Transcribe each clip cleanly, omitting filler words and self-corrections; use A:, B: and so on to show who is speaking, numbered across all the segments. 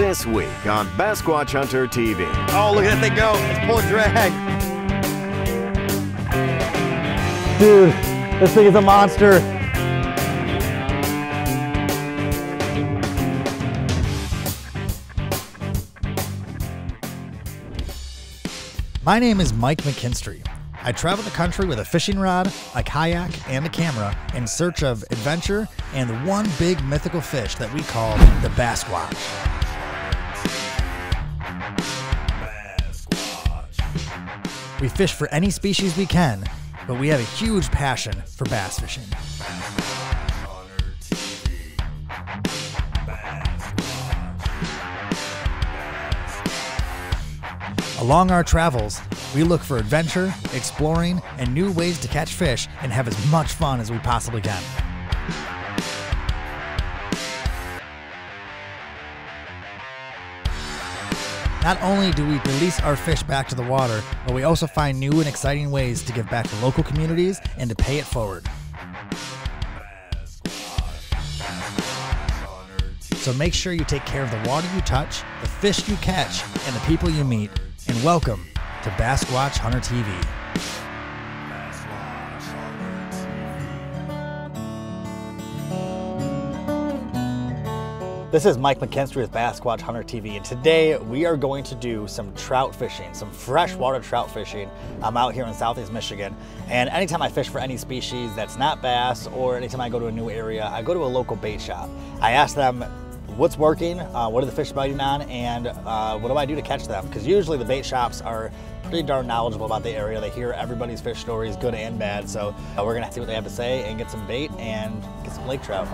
A: This week on Basquatch Hunter TV.
B: Oh, look at that thing go. It's pulling drag.
C: Dude, this thing is a monster. My name is Mike McKinstry. I travel the country with a fishing rod, a kayak, and a camera in search of adventure and the one big mythical fish that we call the Basquatch. We fish for any species we can, but we have a huge passion for bass fishing. Along our travels, we look for adventure, exploring, and new ways to catch fish and have as much fun as we possibly can. Not only do we release our fish back to the water, but we also find new and exciting ways to give back to local communities and to pay it forward. So make sure you take care of the water you touch, the fish you catch, and the people you meet. And welcome to Basquatch Hunter TV. This is Mike McKinstry with Basquatch Hunter TV, and today we are going to do some trout fishing, some freshwater trout fishing. I'm out here in Southeast Michigan, and anytime I fish for any species that's not bass, or anytime I go to a new area, I go to a local bait shop. I ask them what's working, what are the fish biting on, and what do I do to catch them? Because usually the bait shops are pretty darn knowledgeable about the area. They hear everybody's fish stories, good and bad, so we're gonna see what they have to say and get some bait and get some lake trout.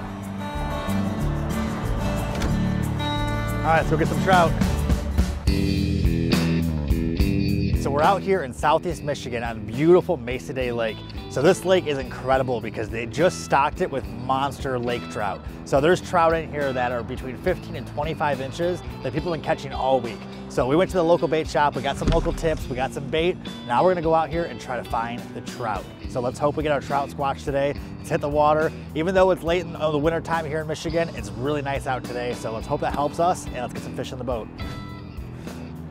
C: All right, so we'll get some trout. So we're out here in Southeast Michigan on beautiful Mesa Day Lake. So this lake is incredible because they just stocked it with monster lake trout. So there's trout in here that are between 15 and 25 inches that people have been catching all week. So we went to the local bait shop, we got some local tips, we got some bait. Now we're gonna go out here and try to find the trout. So let's hope we get our trout squatch today. Let's hit the water. Even though it's late in the winter time here in Michigan, it's really nice out today. So let's hope that helps us, and let's get some fish in the boat.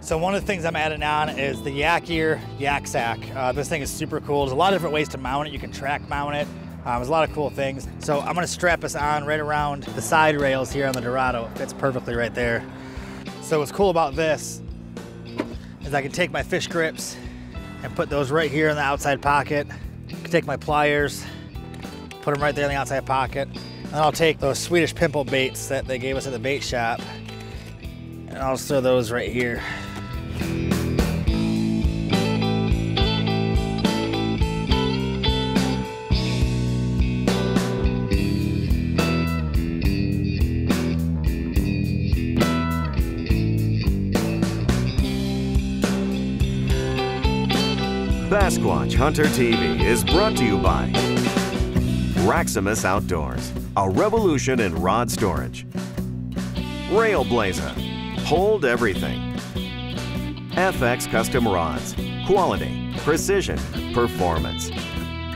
C: So one of the things I'm adding on is the yak ear yak sack. This thing is super cool. There's a lot of different ways to mount it. You can track mount it. There's a lot of cool things. So I'm gonna strap this on right around the side rails here on the Dorado. It fits perfectly right there. So what's cool about this is I can take my fish grips and put those right here in the outside pocket. I can take my pliers, put them right there in the outside pocket. And I'll take those Swedish pimple baits that they gave us at the bait shop, and I'll throw those right here.
A: Basquatch Hunter TV is brought to you by Raximus Outdoors, a revolution in rod storage. Railblazer, hold everything. FX Custom Rods, quality, precision, performance.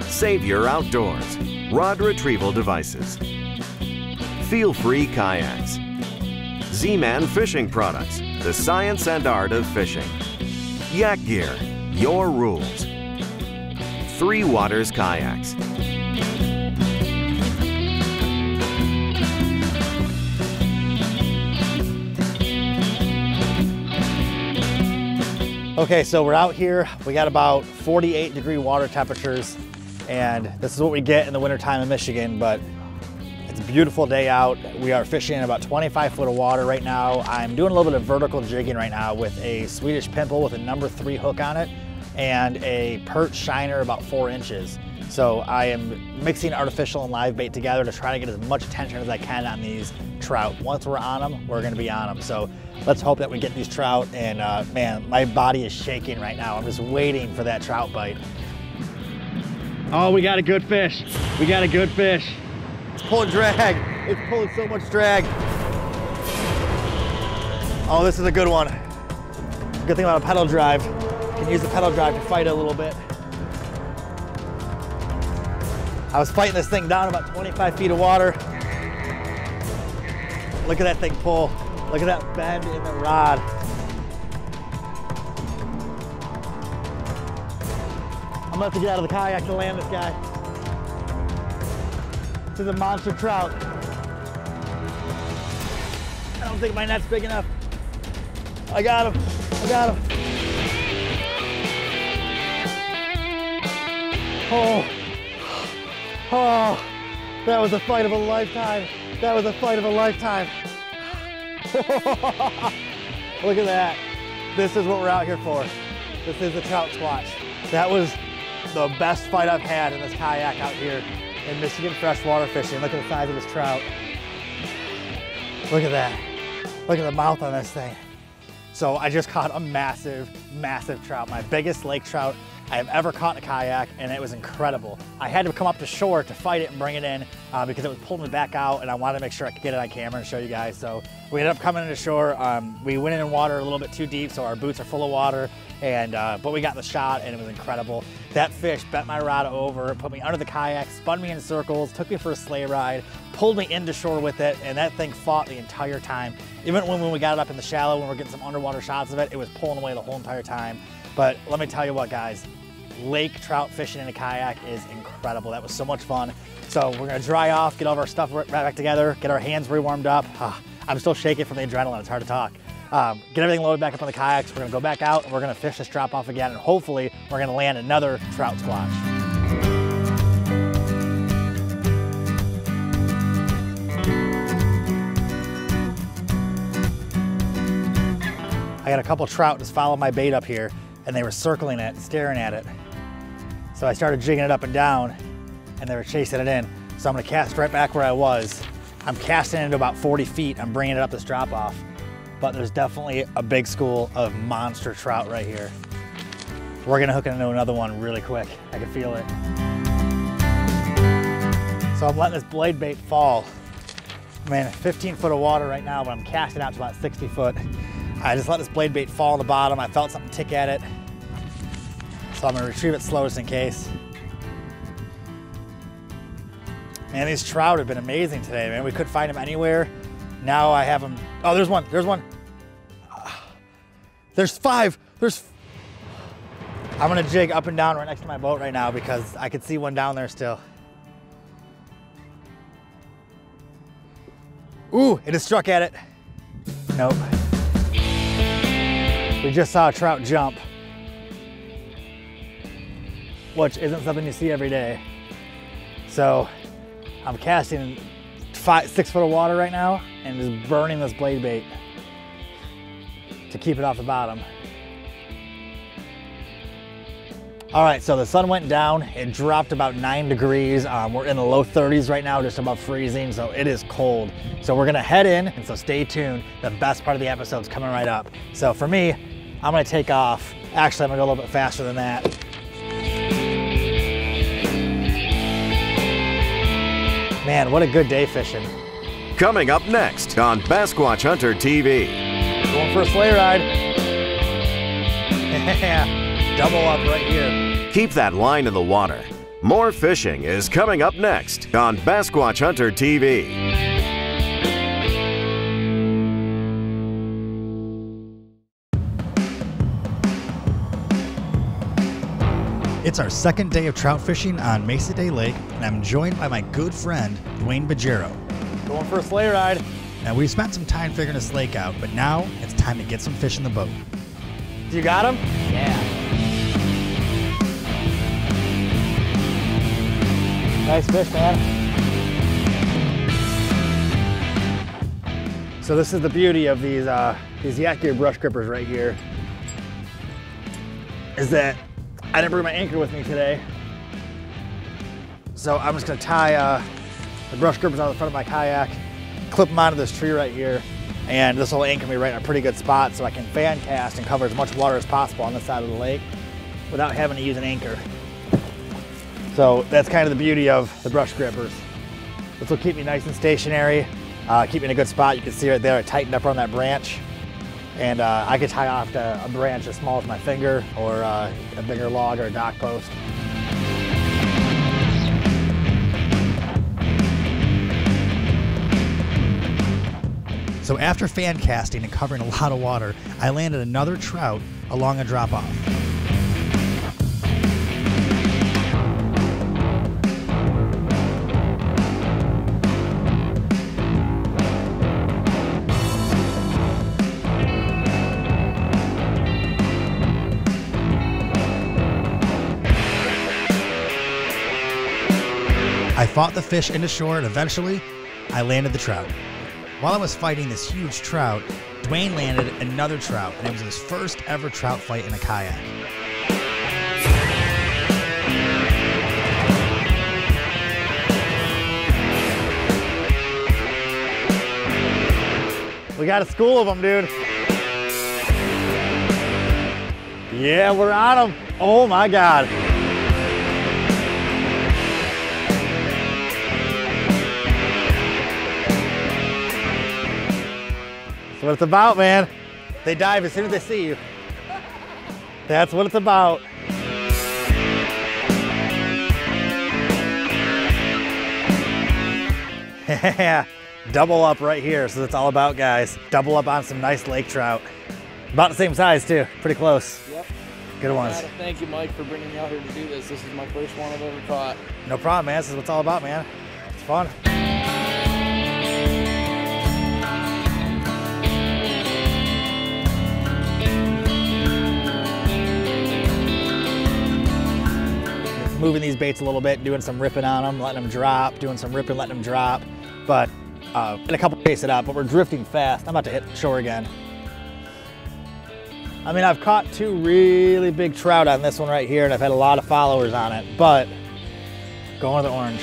A: Savior Outdoors, rod retrieval devices. Feel Free Kayaks. Z-Man Fishing Products, the science and art of fishing. Yak Gear, your rules. Three Waters Kayaks.
B: Okay, so we're out here. We got about 48-degree water temperatures, and this is what we get in the wintertime in Michigan, but it's a beautiful day out. We are fishing in about 25 foot of water right now. I'm doing a little bit of vertical jigging right now with a Swedish pimple with a number 3 hook on it and a perch shiner about 4 inches. So I am mixing artificial and live bait together to try to get as much attention as I can on these trout. Once we're on them, we're gonna be on them. So let's hope that we get these trout, and man, my body is shaking right now. I'm just waiting for that trout bite. Oh, we got a good fish. We got a good fish. It's pulling drag. It's pulling so much drag. Oh, this is a good one. Good thing about a pedal drive. You can use the pedal drive to fight it a little bit. I was fighting this thing down about 25 feet of water. Look at that thing pull. Look at that bend in the rod. I'm gonna have to get out of the kayak to land this guy. This is a monster trout. I don't think my net's big enough. I got him, I got him. Oh, oh, that was a fight of a lifetime. That was a fight of a lifetime. Look at that. This is what we're out here for. This is the trout squatch. That was the best fight I've had in this kayak out here in Michigan freshwater fishing. Look at the size of this trout. Look at that. Look at the mouth on this thing. So I just caught a massive, massive trout. My biggest lake trout I have ever caught in a kayak, and it was incredible. I had to come up to shore to fight it and bring it in because it was pulling me back out, and I wanted to make sure I could get it on camera and show you guys. So we ended up coming into shore. We went in water a little bit too deep, so our boots are full of water, and but we got the shot, and it was incredible. That fish bent my rod over, put me under the kayak, spun me in circles, took me for a sleigh ride, pulled me into shore with it, and that thing fought the entire time. Even when we got it up in the shallow, when we were getting some underwater shots of it, it was pulling away the whole entire time. But let me tell you what, guys, lake trout fishing in a kayak is incredible. That was so much fun. So we're gonna dry off, get all of our stuff right back together, get our hands re-warmed up. I'm still shaking from the adrenaline, it's hard to talk. Get everything loaded back up on the kayaks. We're gonna go back out and we're gonna fish this drop off again, and hopefully we're gonna land another trout squatch. I got a couple trout just follow my bait up here, and they were circling it, staring at it. So I started jigging it up and down, and they were chasing it in. So I'm gonna cast right back where I was. I'm casting it into about 40 feet. I'm bringing it up this drop off. But there's definitely a big school of monster trout right here. We're gonna hook into another one really quick. I can feel it. So I'm letting this blade bait fall. I'm in 15 foot of water right now, but I'm casting out to about 60 foot. I just let this blade bait fall on the bottom. I felt something tick at it. So I'm gonna retrieve it slow just in case. Man, these trout have been amazing today, man. We couldn't find them anywhere. Now I have them. Oh, there's one, there's one. There's 5, I'm gonna jig up and down right next to my boat right now because I could see one down there still. Ooh, it just struck at it. Nope. We just saw a trout jump, which isn't something you see every day. So I'm casting 6 foot of water right now and just burning this blade bait to keep it off the bottom. All right, so the sun went down. It dropped about 9 degrees. We're in the low 30s right now, just above freezing, so it is cold. So we're gonna head in, and so stay tuned. The best part of the episode's coming right up. So for me, I'm gonna take off. Actually, I'm gonna go a little bit faster than that. Man, what a good day fishing.
A: Coming up next on Basquatch Hunter TV.
B: Going for a sleigh ride. Yeah, double up right here.
A: Keep that line in the water. More fishing is coming up next on Basquatch Hunter TV.
C: It's our second day of trout fishing on Mesa Day Lake, and I'm joined by my good friend, Dwayne Bajero.
B: Going for a sleigh ride.
C: Now, we've spent some time figuring this lake out, but now it's time to get some fish in the boat.
B: You got him? Yeah. Nice fish, man. So this is the beauty of these yak ear brush grippers right here, is that I didn't bring my anchor with me today. So I'm just gonna tie the brush grippers on the front of my kayak, clip them onto this tree right here, and this will anchor me right in a pretty good spot so I can fan cast and cover as much water as possible on this side of the lake without having to use an anchor. So that's kind of the beauty of the brush grippers. This will keep me nice and stationary, keep me in a good spot. You can see right there, I tightened up on that branch. And I could tie off to a branch as small as my finger or a bigger log or a dock post. So after fan casting and covering a lot of water, I landed another trout along a drop-off. I fought the fish into shore and eventually I landed the trout. While I was fighting this huge trout, Dwayne landed another trout, and it was his first ever trout fight in a kayak.
C: We got a school of them, dude. Yeah, we're on them. Oh my God. That's what it's about, man. They dive as soon as they see you. That's what it's about. Yeah, double up right here. So that's all about, guys. Double up on some nice lake trout. About the same size too, pretty close.
D: Yep.
C: Good ones.
D: Thank you, Mike, for bringing me out here to do this. This is my first one I've ever caught.
C: No problem, man. This is what it's all about, man. It's fun. Moving these baits a little bit, doing some ripping on them, letting them drop, doing some ripping, letting them drop. But in a couple chase it up, but we're drifting fast. I'm about to hit shore again. I mean, I've caught two really big trout on this one right here, and I've had a lot of followers on it, but going to the orange.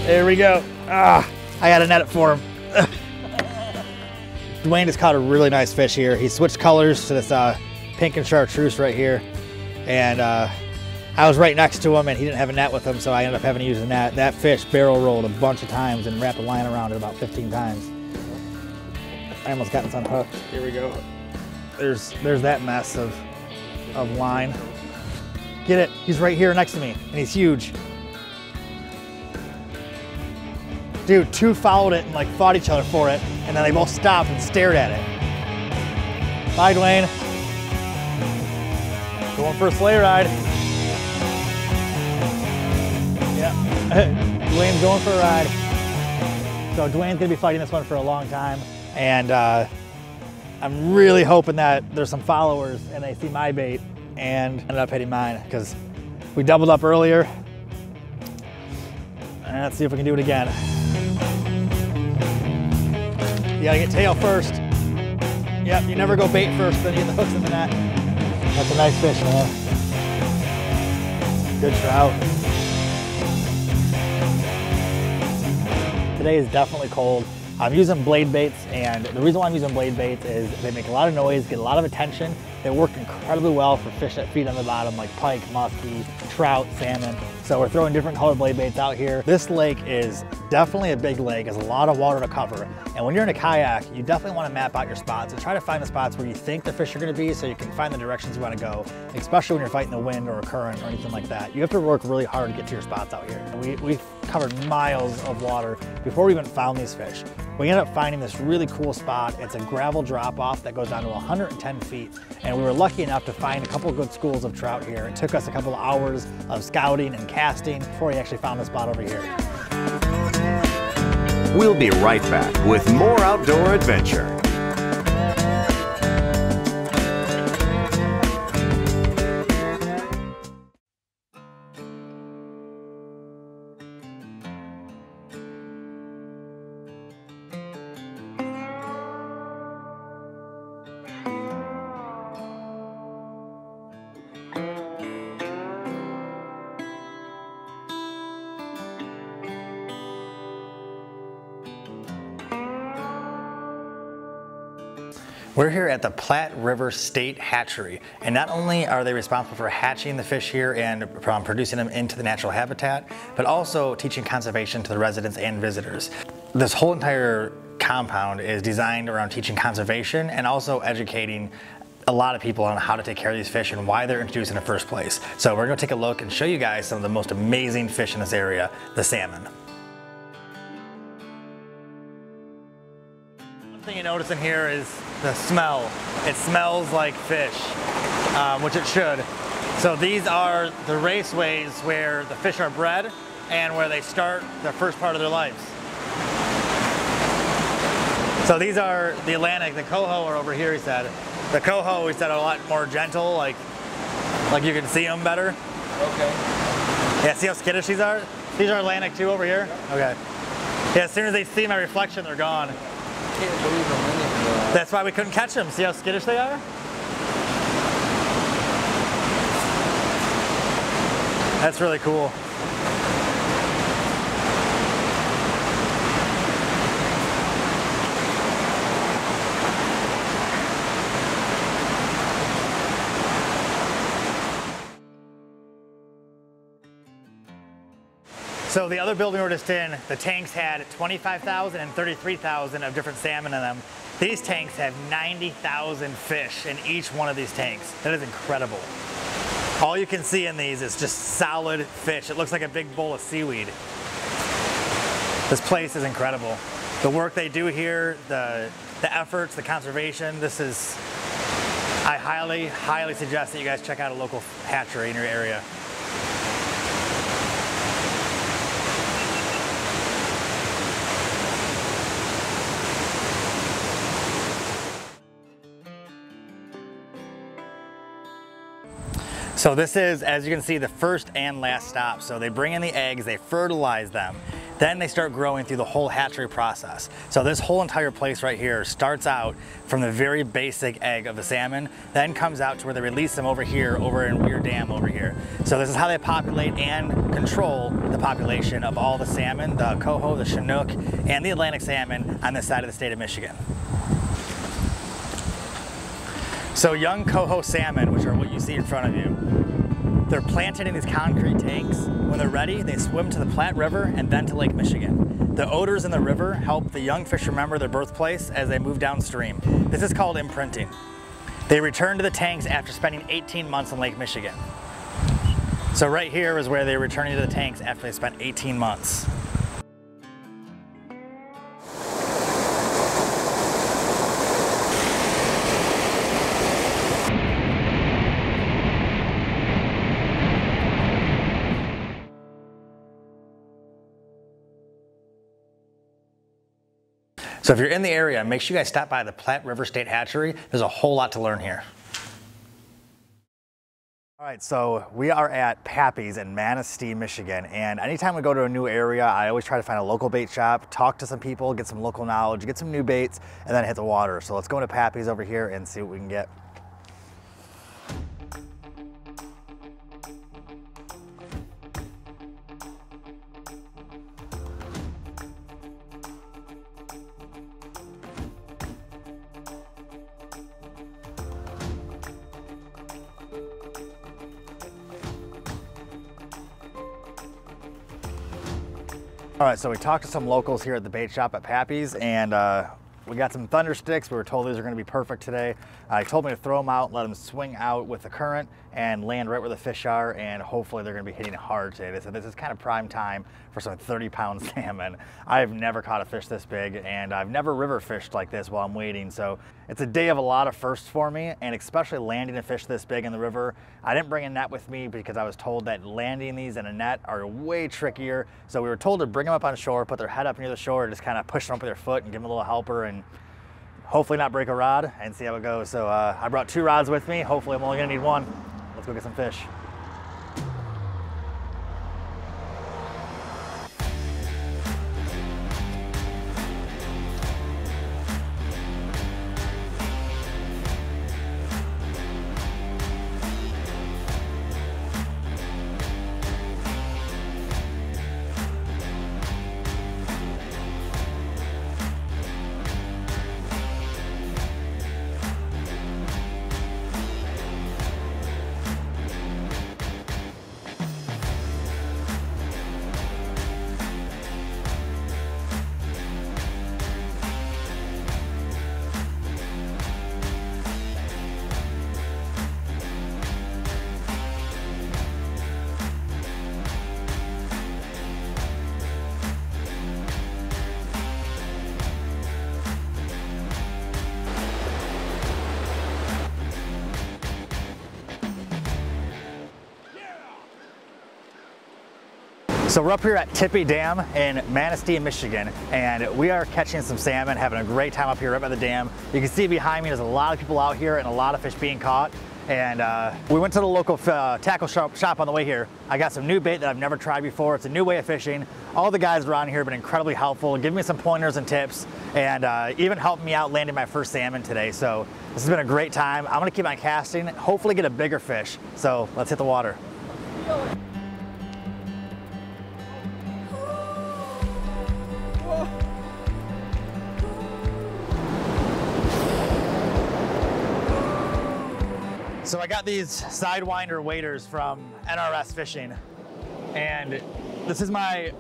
C: There we go. Ah, I got to net it for him. Dwayne just caught a really nice fish here. He switched colors to this pink and chartreuse right here. And I was right next to him and he didn't have a net with him, so I ended up having to use a net. That fish barrel rolled a bunch of times and wrapped the line around it about 15 times. I almost got this unhooked. Here we go. There's that mess of line. Get it, he's right here next to me and he's huge. Dude, two followed it and like fought each other for it, and then they both stopped and stared at it. Bye, Dwayne. Going for a sleigh ride. Yeah, Dwayne's going for a ride. So Dwayne's gonna be fighting this one for a long time, and I'm really hoping that there's some followers and they see my bait and ended up hitting mine, because we doubled up earlier. And let's see if we can do it again. You gotta get tail first. Yep, you never go bait first, then you get the hooks in the net. That's a nice fish, man. Good trout. Today is definitely cold. I'm using blade baits, and the reason why I'm using blade baits is they make a lot of noise, get a lot of attention. They work incredibly well for fish that feed on the bottom, like pike, muskie, trout, salmon. So we're throwing different colored blade baits out here. This lake is definitely a big lake. There's a lot of water to cover. And when you're in a kayak, you definitely want to map out your spots and try to find the spots where you think the fish are going to be, so you can find the directions you want to go, especially when you're fighting the wind or a current or anything like that. You have to work really hard to get to your spots out here. We've covered miles of water before we even found these fish. We ended up finding this really cool spot. It's a gravel drop off that goes down to 110 feet. And we were lucky enough to find a couple of good schools of trout here. It took us a couple of hours of scouting and casting before we actually found the spot over here.
A: We'll be right back with more outdoor adventure.
B: We're here at the Platte River State Hatchery, and not only are they responsible for hatching the fish here and producing them into the natural habitat, but also teaching conservation to the residents and visitors. This whole entire compound is designed around teaching conservation and also educating a lot of people on how to take care of these fish and why they're introduced in the first place. So we're gonna take a look and show you guys some of the most amazing fish in this area, the salmon. One thing you notice in here is the smell. It smells like fish, which it should. So these are the raceways where the fish are bred and where they start the first part of their lives. So these are the Atlantic, the coho are over here, he said. The coho, he said, are a lot more gentle, like you can see them better.
D: Okay.
B: Yeah, see how skittish these are? These are Atlantic too over here? Okay. Yeah, as soon as they see my reflection, they're gone.
D: I can't believe how many there are.
B: That's why we couldn't catch them. See how skittish they are? That's really cool. So the other building we were just in, the tanks had 25,000 and 33,000 of different salmon in them. These tanks have 90,000 fish in each one of these tanks. That is incredible. All you can see in these is just solid fish. It looks like a big bowl of seaweed. This place is incredible. The work they do here, the efforts, the conservation, I highly, highly suggest that you guys check out a local hatchery in your area. So this is, as you can see, the first and last stop. So they bring in the eggs, they fertilize them, then they start growing through the whole hatchery process. So this whole entire place right here starts out from the very basic egg of the salmon, then comes out to where they release them over here, over in Weir Dam over here. So this is how they populate and control the population of all the salmon, the coho, the chinook, and the Atlantic salmon on this side of the state of Michigan. So young coho salmon, which are what you see in front of you, they're planted in these concrete tanks. When they're ready, they swim to the Platte River and then to Lake Michigan. The odors in the river help the young fish remember their birthplace as they move downstream. This is called imprinting. They return to the tanks after spending 18 months in Lake Michigan. So right here is where they're returning to the tanks after they spent 18 months. So if you're in the area, make sure you guys stop by the Platte River State Hatchery. There's a whole lot to learn here.
C: All right, so we are at Pappy's in Manistee, Michigan, and anytime we go to a new area, I always try to find a local bait shop, talk to some people, get some local knowledge, get some new baits, and then hit the water. So let's go to Pappy's over here and see what we can get. All right, so we talked to some locals here at the bait shop at Pappy's, and we got some thunder sticks. We were told these are gonna be perfect today. He told me to throw them out, let them swing out with the current and land right where the fish are, and hopefully they're gonna be hitting hard today. They said this is kind of prime time for some 30-pound salmon. I've never caught a fish this big, and I've never river fished like this while I'm waiting. So it's a day of a lot of firsts for me, and especially landing a fish this big in the river. I didn't bring a net with me because I was told that landing these in a net are way trickier. So we were told to bring them up on shore, put their head up near the shore, just kind of push them up with their foot and give them a little helper, and hopefully not break a rod, and see how it goes. So I brought 2 rods with me. Hopefully I'm only gonna need 1. Let's go get some fish.
B: So we're up here at Tippy Dam in Manistee, Michigan, and we are catching some salmon, having a great time up here right by the dam. You can see behind me there's a lot of people out here and a lot of fish being caught. And we went to the local tackle shop on the way here. I got some new bait that I've never tried before. It's a new way of fishing. All the guys around here have been incredibly helpful, giving me some pointers and tips, and even helping me out landing my first salmon today. So this has been a great time. I'm gonna keep on casting, hopefully get a bigger fish. So let's hit the water. So I got these Sidewinder waders from NRS Fishing, and this is my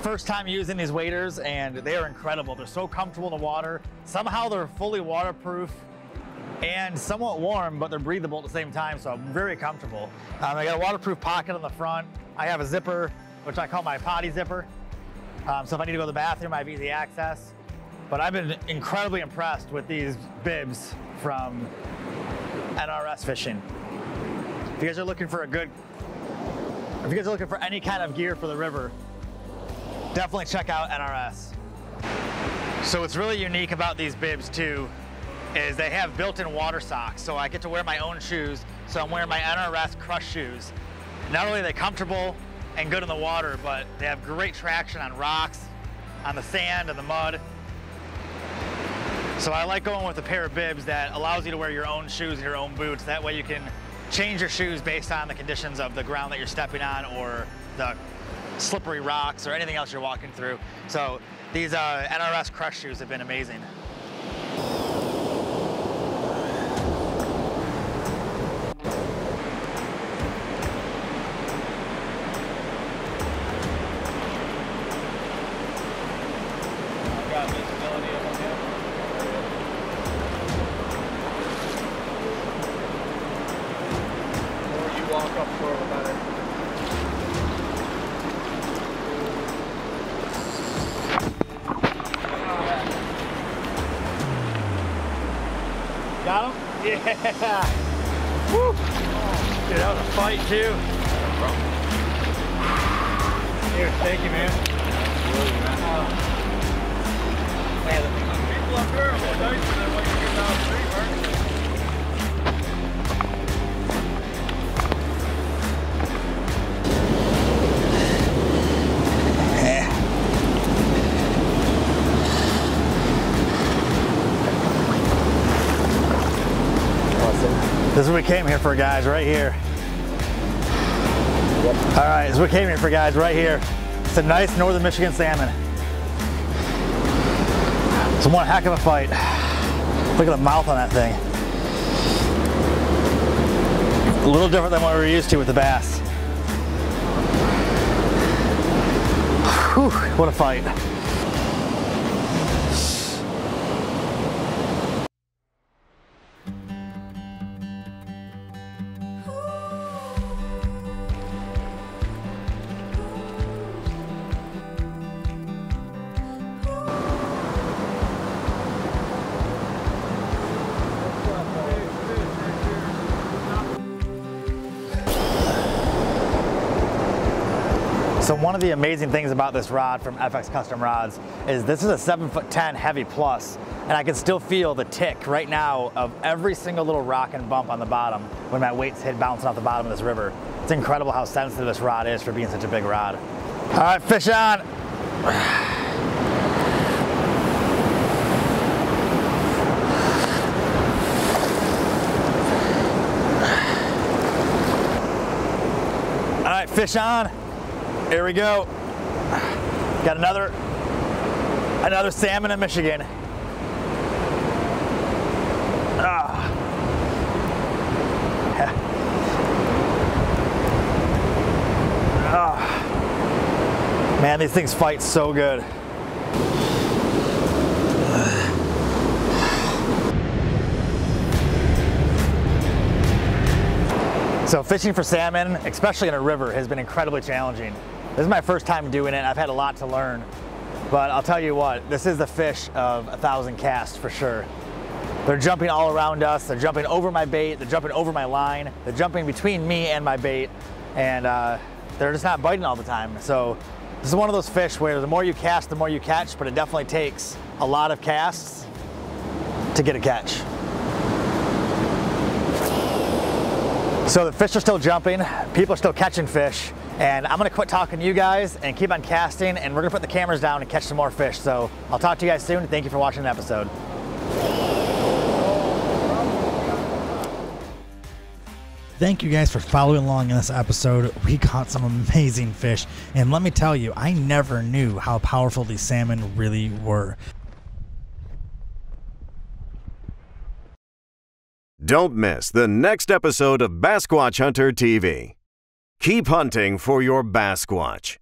B: first time using these waders, and they are incredible. They're so comfortable in the water. Somehow they're fully waterproof and somewhat warm, but they're breathable at the same time, so I'm very comfortable. I got a waterproof pocket on the front. I have a zipper, which I call my potty zipper. So if I need to go to the bathroom, I have easy access. But I've been incredibly impressed with these bibs from NRS Fishing. If you guys are looking for if you guys are looking for any kind of gear for the river, definitely check out NRS. So what's really unique about these bibs too is they have built-in water socks. So I get to wear my own shoes. So I'm wearing my NRS Crush shoes. Not only are they comfortable and good in the water, but they have great traction on rocks, on the sand and the mud. So I like going with a pair of bibs that allows you to wear your own shoes and your own boots. That way you can change your shoes based on the conditions of the ground that you're stepping on or the slippery rocks or anything else you're walking through. So these NRS Crush shoes have been amazing. Got him? Yeah! Woo! Dude, that was a fight too. Here, thank you, man. Man, the people up here are more nicer than what you get down the street, Mark. This is what we came here for, guys, right here. All right, this is what we came here for, guys, right here. It's a nice northern Michigan salmon. It's one heck of a fight. Look at the mouth on that thing. A little different than what we're used to with the bass. Whew, what a fight. So one of the amazing things about this rod from FX Custom Rods is this is a 7'10" heavy plus, and I can still feel the tick right now of every single little rock and bump on the bottom when my weight's bouncing off the bottom of this river. It's incredible how sensitive this rod is for being such a big rod. All right, fish on. All right, fish on. Here we go. Got another salmon in Michigan. Man, these things fight so good. So fishing for salmon, especially in a river, has been incredibly challenging. This is my first time doing it. I've had a lot to learn, but I'll tell you what, this is the fish of 1,000 casts for sure. They're jumping all around us. They're jumping over my bait. They're jumping over my line. They're jumping between me and my bait. And they're just not biting all the time. So this is one of those fish where the more you cast, the more you catch, but it definitely takes a lot of casts to get a catch. So the fish are still jumping, people are still catching fish, and I'm gonna quit talking to you guys and keep on casting, and we're gonna put the cameras down and catch some more fish. So I'll talk to you guys soon. Thank you for watching the episode.
C: Thank you guys for following along in this episode. We caught some amazing fish, and let me tell you, I never knew how powerful these salmon really were.
A: Don't miss the next episode of Basquatch Hunter TV. Keep hunting for your Basquatch.